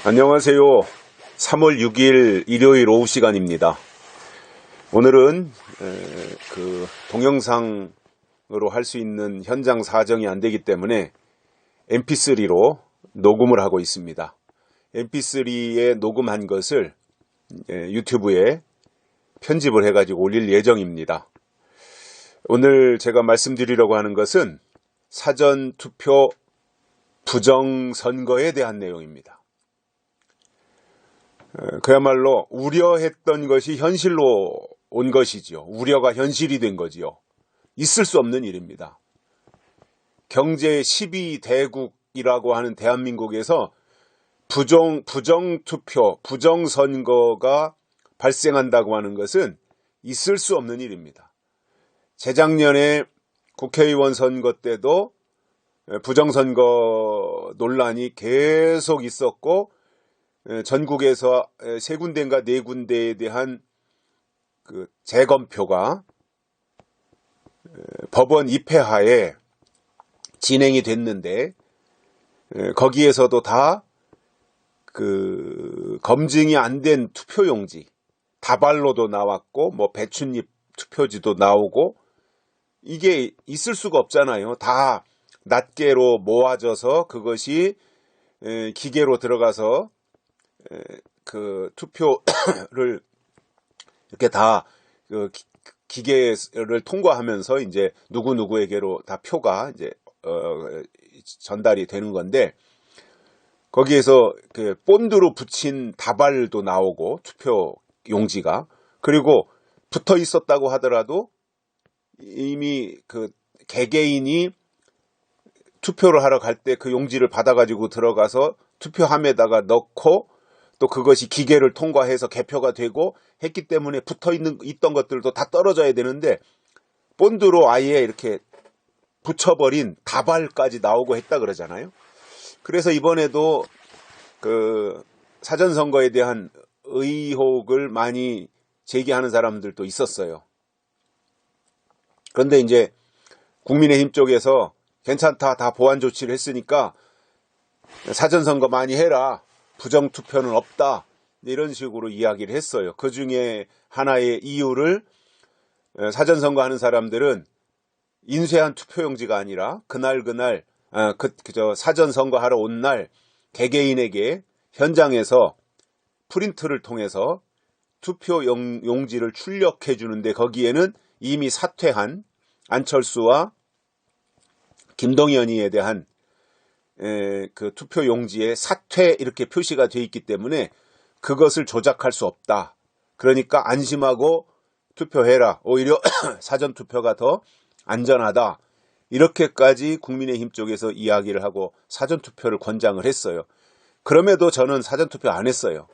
안녕하세요. 3월 6일 일요일 오후 시간입니다. 오늘은 동영상으로 할 수 있는 현장 사정이 안 되기 때문에 mp3로 녹음을 하고 있습니다. mp3에 녹음한 것을 유튜브에 편집을 해가지고 올릴 예정입니다. 오늘 제가 말씀드리려고 하는 것은 사전투표 부정선거에 대한 내용입니다. 그야말로 우려했던 것이 현실로 온 것이죠. 우려가 현실이 된 거지요. 있을 수 없는 일입니다. 경제 12대국이라고 하는 대한민국에서 부정투표, 부정선거가 발생한다고 하는 것은 있을 수 없는 일입니다. 재작년에 국회의원 선거 때도 부정선거 논란이 계속 있었고 전국에서 세 군데인가 네 군데에 대한 그 재검표가 법원 입회하에 진행이 됐는데 거기에서도 다 그 검증이 안 된 투표용지, 다발로도 나왔고 뭐 배춧잎 투표지도 나오고 이게 있을 수가 없잖아요. 다 낱개로 모아져서 그것이 기계로 들어가서 그 투표를 이렇게 다 그 기계를 통과하면서 이제 누구누구에게로 다 표가 이제 전달이 되는 건데 거기에서 그 본드로 붙인 다발도 나오고 투표 용지가 그리고 붙어 있었다고 하더라도 이미 그 개개인이 투표를 하러 갈 때 그 용지를 받아가지고 들어가서 투표함에다가 넣고 또 그것이 기계를 통과해서 개표가 되고 했기 때문에 있던 것들도 다 떨어져야 되는데 본드로 아예 이렇게 붙여버린 다발까지 나오고 했다 그러잖아요. 그래서 이번에도 그 사전선거에 대한 의혹을 많이 제기하는 사람들도 있었어요. 그런데 이제 국민의힘 쪽에서 괜찮다, 다 보완 조치를 했으니까 사전선거 많이 해라. 부정투표는 없다. 이런 식으로 이야기를 했어요. 그 중에 하나의 이유를 사전선거 하는 사람들은 인쇄한 투표용지가 아니라 그날 사전선거 하러 온 날 개개인에게 현장에서 프린트를 통해서 투표 용지를 출력해 주는데 거기에는 이미 사퇴한 안철수와 김동연이에 대한 그 투표 용지에 사퇴 이렇게 표시가 되어 있기 때문에 그것을 조작할 수 없다. 그러니까 안심하고 투표해라. 오히려 사전투표가 더 안전하다. 이렇게까지 국민의힘 쪽에서 이야기를 하고 사전투표를 권장을 했어요. 그럼에도 저는 사전투표 안 했어요.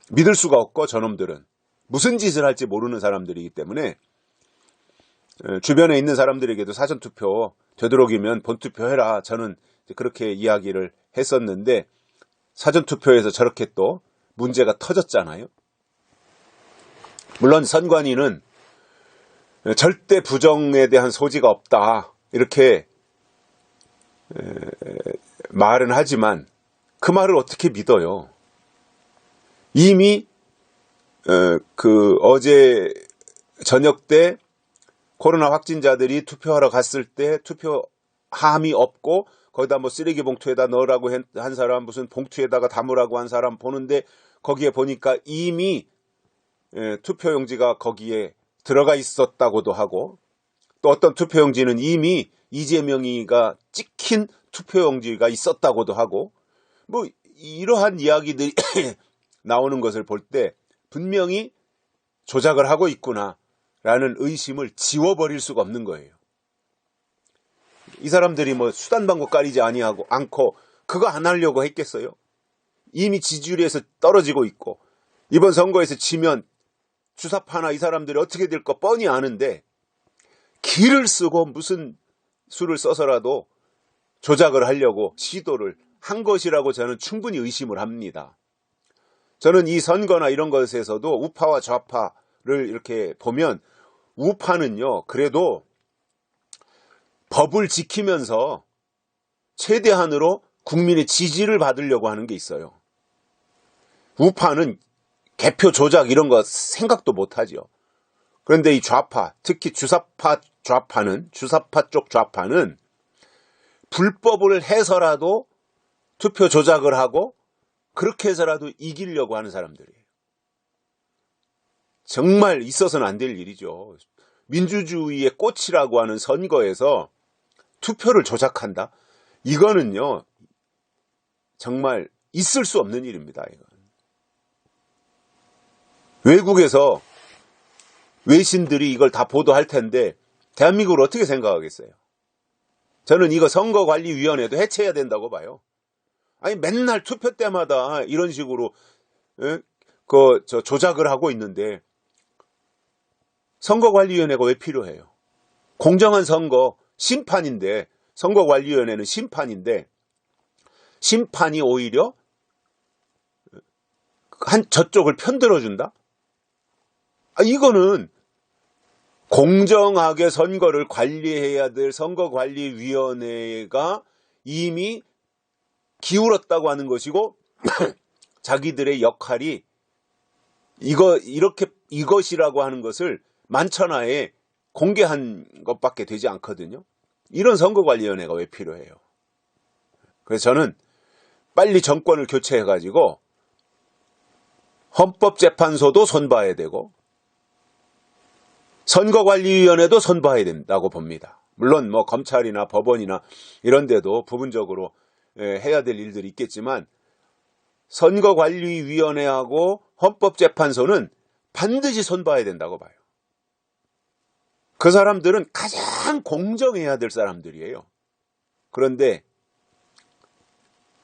믿을 수가 없고 저놈들은 무슨 짓을 할지 모르는 사람들이기 때문에 주변에 있는 사람들에게도 사전투표 되도록이면 본투표해라. 저는 그렇게 이야기를 했었는데 사전투표에서 저렇게 또 문제가 터졌잖아요. 물론 선관위는 절대 부정에 대한 소지가 없다. 이렇게 말은 하지만 그 말을 어떻게 믿어요? 이미 어제 저녁 때 코로나 확진자들이 투표하러 갔을 때 투표함이 없고 거기다 뭐 쓰레기 봉투에다 넣으라고 한 사람 무슨 봉투에다가 담으라고 한 사람 보는데 거기에 보니까 이미 투표용지가 거기에 들어가 있었다고도 하고 또 어떤 투표용지는 이미 이재명이가 찍힌 투표용지가 있었다고도 하고 뭐 이러한 이야기들이 나오는 것을 볼 때 분명히 조작을 하고 있구나 라는 의심을 지워버릴 수가 없는 거예요. 이 사람들이 뭐 수단 방법 가리지 않고 그거 안 하려고 했겠어요? 이미 지지율에서 떨어지고 있고 이번 선거에서 지면 주사파나 이 사람들이 어떻게 될 거 뻔히 아는데 기를 쓰고 무슨 수를 써서라도 조작을 하려고 시도를 한 것이라고 저는 충분히 의심을 합니다. 저는 이 선거나 이런 것에서도 우파와 좌파를 이렇게 보면 우파는요, 그래도 법을 지키면서 최대한으로 국민의 지지를 받으려고 하는 게 있어요. 우파는 개표 조작 이런 거 생각도 못하죠. 그런데 이 좌파, 특히 주사파 쪽 좌파는 불법을 해서라도 투표 조작을 하고 그렇게 해서라도 이기려고 하는 사람들이에요. 정말 있어서는 안 될 일이죠. 민주주의의 꽃이라고 하는 선거에서 투표를 조작한다? 이거는요, 정말 있을 수 없는 일입니다. 이건. 외국에서 외신들이 이걸 다 보도할 텐데 대한민국을 어떻게 생각하겠어요? 저는 이거 선거관리위원회도 해체해야 된다고 봐요. 아니 맨날 투표 때마다 이런 식으로 조작을 하고 있는데 선거관리위원회가 왜 필요해요? 공정한 선거 심판인데, 선거관리위원회는 심판인데 심판이 오히려 저쪽을 편들어준다? 이거는 공정하게 선거를 관리해야 될 선거관리위원회가 이미 기울었다고 하는 것이고 자기들의 역할이 이것이라고 하는 것을 만천하에 공개한 것밖에 되지 않거든요. 이런 선거관리위원회가 왜 필요해요? 그래서 저는 빨리 정권을 교체해가지고 헌법재판소도 손봐야 되고 선거관리위원회도 손봐야 된다고 봅니다. 물론 뭐 검찰이나 법원이나 이런 데도 부분적으로 해야 될 일들이 있겠지만 선거관리위원회하고 헌법재판소는 반드시 손봐야 된다고 봐요. 그 사람들은 가장 공정해야 될 사람들이에요. 그런데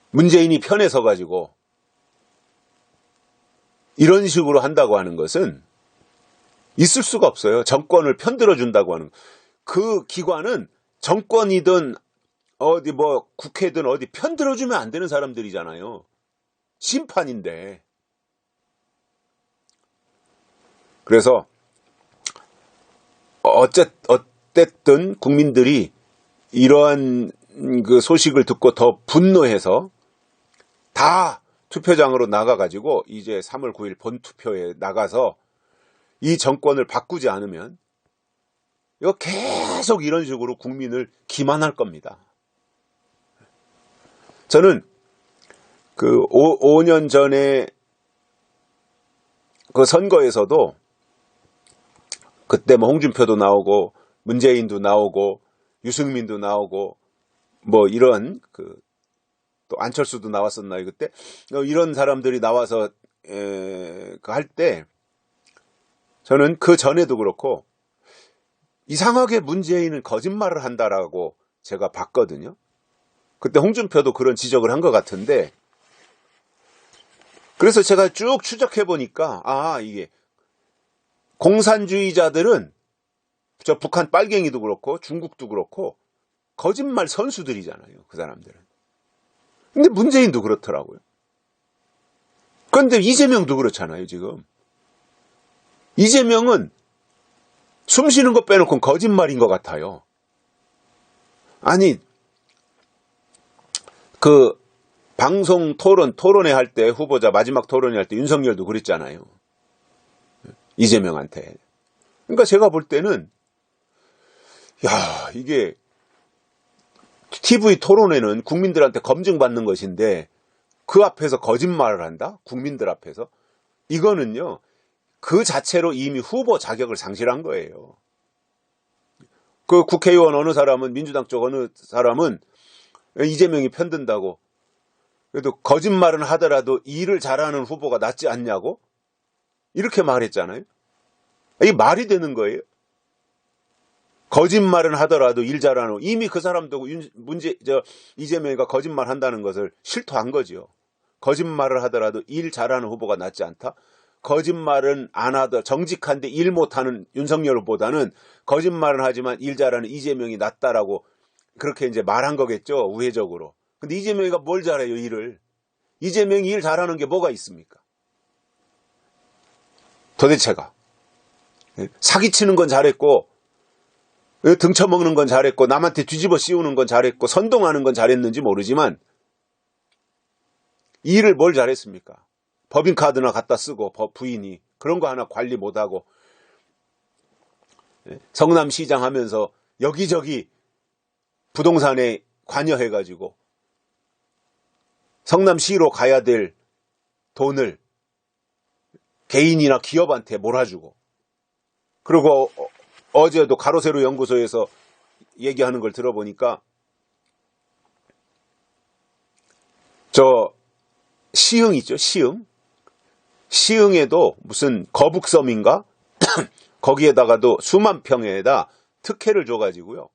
문재인이 편에 서가지고 이런 식으로 한다고 하는 것은 있을 수가 없어요. 정권을 편들어준다고 하는 그 기관은 정권이든 어디 뭐 국회든 어디 편들어주면 안 되는 사람들이잖아요. 심판인데. 그래서 어쨌든 국민들이 이러한 그 소식을 듣고 더 분노해서 다 투표장으로 나가가지고 이제 3월 9일 본투표에 나가서 이 정권을 바꾸지 않으면 이거 계속 이런 식으로 국민을 기만할 겁니다. 저는 그 5년 전에 그 선거에서도 그때 뭐 홍준표도 나오고 문재인도 나오고 유승민도 나오고 뭐 이런 또 안철수도 나왔었나요 그때? 이런 사람들이 나와서 할 때 저는 그 전에도 그렇고 이상하게 문재인은 거짓말을 한다라고 제가 봤거든요. 그때 홍준표도 그런 지적을 한 것 같은데 그래서 제가 쭉 추적해 보니까 이게 공산주의자들은 저 북한 빨갱이도 그렇고 중국도 그렇고 거짓말 선수들이잖아요. 그 사람들은. 근데 문재인도 그렇더라고요. 그런데 이재명도 그렇잖아요. 지금. 이재명은 숨 쉬는 거 빼놓고 거짓말인 것 같아요. 아니 그 방송 토론회 할 때 후보자 마지막 토론회 할 때 윤석열도 그랬잖아요. 이재명한테. 그러니까 제가 볼 때는 이게 TV 토론회는 국민들한테 검증받는 것인데 그 앞에서 거짓말을 한다? 국민들 앞에서? 이거는요. 그 자체로 이미 후보 자격을 상실한 거예요. 그 국회의원 어느 사람은 민주당 쪽 어느 사람은 이재명이 편든다고 그래도 거짓말은 하더라도 일을 잘하는 후보가 낫지 않냐고 이렇게 말했잖아요. 이게 말이 되는 거예요. 거짓말은 하더라도 일 잘하는 이미 그 사람도 이재명이가 거짓말 한다는 것을 실토한 거죠. 거짓말을 하더라도 일 잘하는 후보가 낫지 않다. 거짓말은 안 하더 정직한데 일 못하는 윤석열 후보다는 거짓말은 하지만 일 잘하는 이재명이 낫다라고 그렇게 이제 말한 거겠죠. 우회적으로. 근데 이재명이가 뭘 잘해요, 일을. 이재명이 일 잘하는 게 뭐가 있습니까? 도대체가. 사기치는 건 잘했고 등쳐먹는 건 잘했고 남한테 뒤집어 씌우는 건 잘했고 선동하는 건 잘했는지 모르지만 일을 뭘 잘했습니까? 법인카드나 갖다 쓰고 부인이 그런 거 하나 관리 못하고 성남시장 하면서 여기저기 부동산에 관여해가지고 성남시로 가야 될 돈을 개인이나 기업한테 몰아주고, 그리고 어제도 가로세로 연구소에서 얘기하는 걸 들어보니까 저 시흥 있죠, 시흥에도 무슨 거북섬인가 거기에다가도 수만 평에다 특혜를 줘가지고요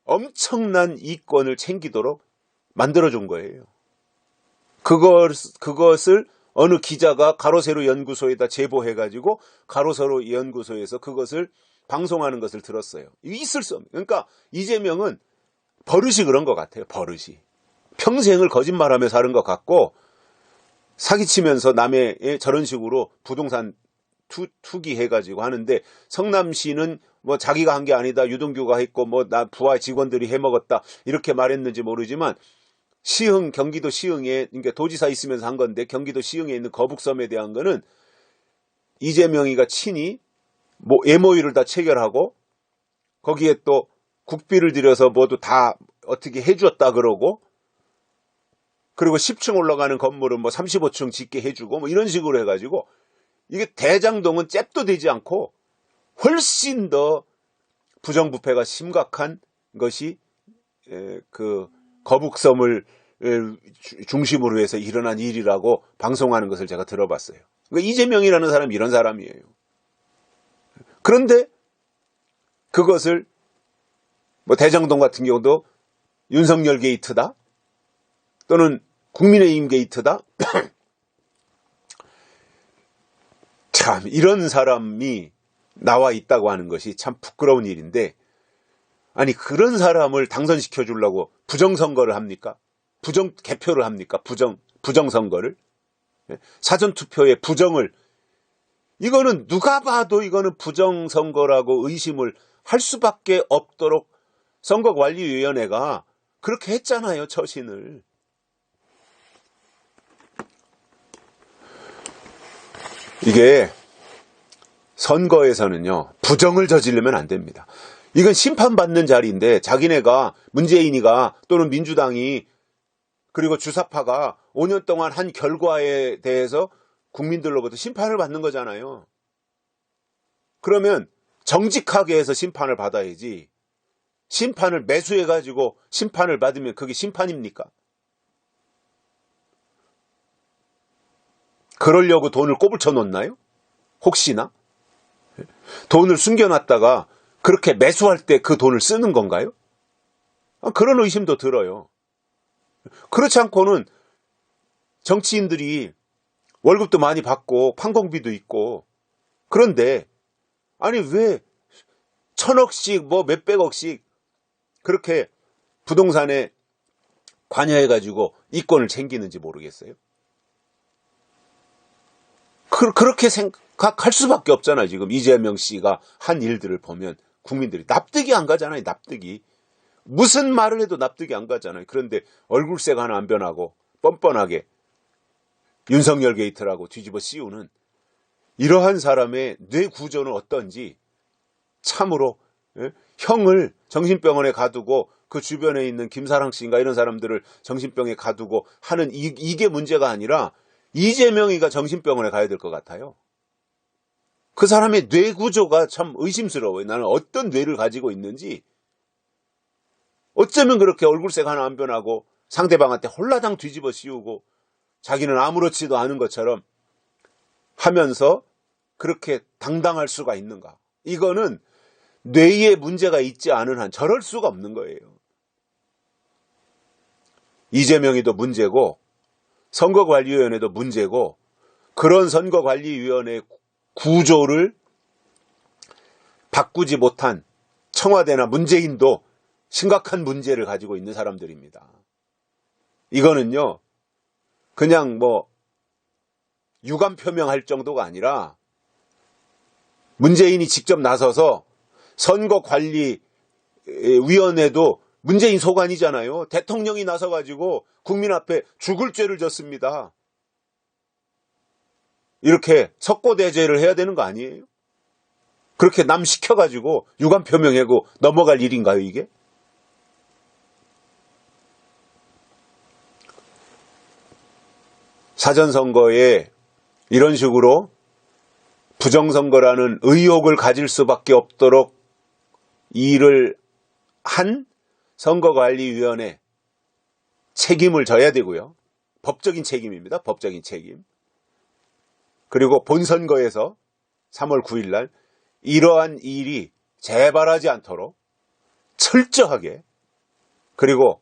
엄청난 이권을 챙기도록 만들어준 거예요. 그것을 어느 기자가 가로세로 연구소에다 제보해가지고 가로세로 연구소에서 그것을 방송하는 것을 들었어요. 있을 수 없는. 그러니까 이재명은 버릇이 그런 것 같아요. 버릇이. 평생을 거짓말하며 사는 것 같고 사기치면서 남의 저런 식으로 부동산 투기해가지고 하는데, 성남시는 뭐 자기가 한 게 아니다, 유동규가 했고 뭐 나 부하 직원들이 해먹었다 이렇게 말했는지 모르지만, 경기도 시흥에, 그러니까 도지사 있으면서 한 건데 경기도 시흥에 있는 거북섬에 대한 거는 이재명이가 친히 뭐 MOU를 다 체결하고 거기에 또 국비를 들여서 모두 다 어떻게 해주었다 그러고, 그리고 10층 올라가는 건물은 뭐 35층 짓게 해주고 뭐 이런 식으로 해가지고, 이게 대장동은 잽도 되지 않고 훨씬 더 부정부패가 심각한 것이 그 거북섬을 중심으로 해서 일어난 일이라고 방송하는 것을 제가 들어봤어요. 그러니까 이재명이라는 사람이 이런 사람이에요. 그런데 그것을 뭐 대장동 같은 경우도 윤석열 게이트다 또는 국민의힘 게이트다 참 이런 사람이 나와 있다고 하는 것이 참 부끄러운 일인데, 아니 그런 사람을 당선시켜 주려고 부정선거를 합니까? 개표를 합니까? 부정선거를? 사전투표의 부정을, 이거는 누가 봐도 이거는 부정선거라고 의심을 할 수밖에 없도록 선거관리위원회가 그렇게 했잖아요, 처신을. 이게 선거에서는요, 부정을 저지르면 안 됩니다. 이건 심판받는 자리인데 자기네가, 문재인이가 또는 민주당이 그리고 주사파가 5년 동안 한 결과에 대해서 국민들로부터 심판을 받는 거잖아요. 그러면 정직하게 해서 심판을 받아야지, 심판을 매수해가지고 심판을 받으면 그게 심판입니까? 그러려고 돈을 꼬불쳐 놓나요? 혹시나? 돈을 숨겨놨다가 그렇게 매수할 때 그 돈을 쓰는 건가요? 그런 의심도 들어요. 그렇지 않고는 정치인들이 월급도 많이 받고 판공비도 있고, 그런데 아니 왜 1,000억씩 뭐 몇백억씩 그렇게 부동산에 관여해가지고 이권을 챙기는지 모르겠어요. 그렇게 생각할 수밖에 없잖아요. 지금 이재명 씨가 한 일들을 보면 국민들이 납득이 안 가잖아요. 납득이. 무슨 말을 해도 납득이 안 가잖아요. 그런데 얼굴색 하나 안 변하고 뻔뻔하게 윤석열 게이트라고 뒤집어 씌우는 이러한 사람의 뇌 구조는 어떤지 참으로, 형을 정신병원에 가두고 그 주변에 있는 김사랑 씨인가 이런 사람들을 정신병에 가두고 하는 이게 문제가 아니라 이재명이가 정신병원에 가야 될 것 같아요. 그 사람의 뇌 구조가 참 의심스러워요. 나는 어떤 뇌를 가지고 있는지, 어쩌면 그렇게 얼굴색 하나 안 변하고 상대방한테 홀라당 뒤집어 씌우고 자기는 아무렇지도 않은 것처럼 하면서 그렇게 당당할 수가 있는가. 이거는 뇌에 문제가 있지 않은 한 저럴 수가 없는 거예요. 이재명이도 문제고 선거관리위원회도 문제고, 그런 선거관리위원회 구조를 바꾸지 못한 청와대나 문재인도 심각한 문제를 가지고 있는 사람들입니다. 이거는요, 그냥 뭐 유감 표명할 정도가 아니라 문재인이 직접 나서서 선거관리위원회도 문재인 소관이잖아요. 대통령이 나서가지고 국민 앞에 죽을 죄를 졌습니다. 이렇게 석고대죄를 해야 되는 거 아니에요? 그렇게 남 시켜가지고 유감 표명하고 넘어갈 일인가요, 이게? 사전선거에 이런 식으로 부정선거라는 의혹을 가질 수밖에 없도록 일을 한 선거관리위원회 책임을 져야 되고요. 법적인 책임입니다. 법적인 책임. 그리고 본선거에서 3월 9일 날 이러한 일이 재발하지 않도록 철저하게 그리고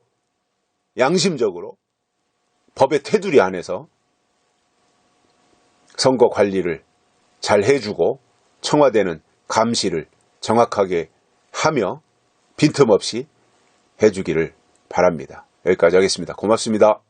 양심적으로 법의 테두리 안에서 선거 관리를 잘 해주고 청와대는 감시를 정확하게 하며 빈틈없이 해주기를 바랍니다. 여기까지 하겠습니다. 고맙습니다.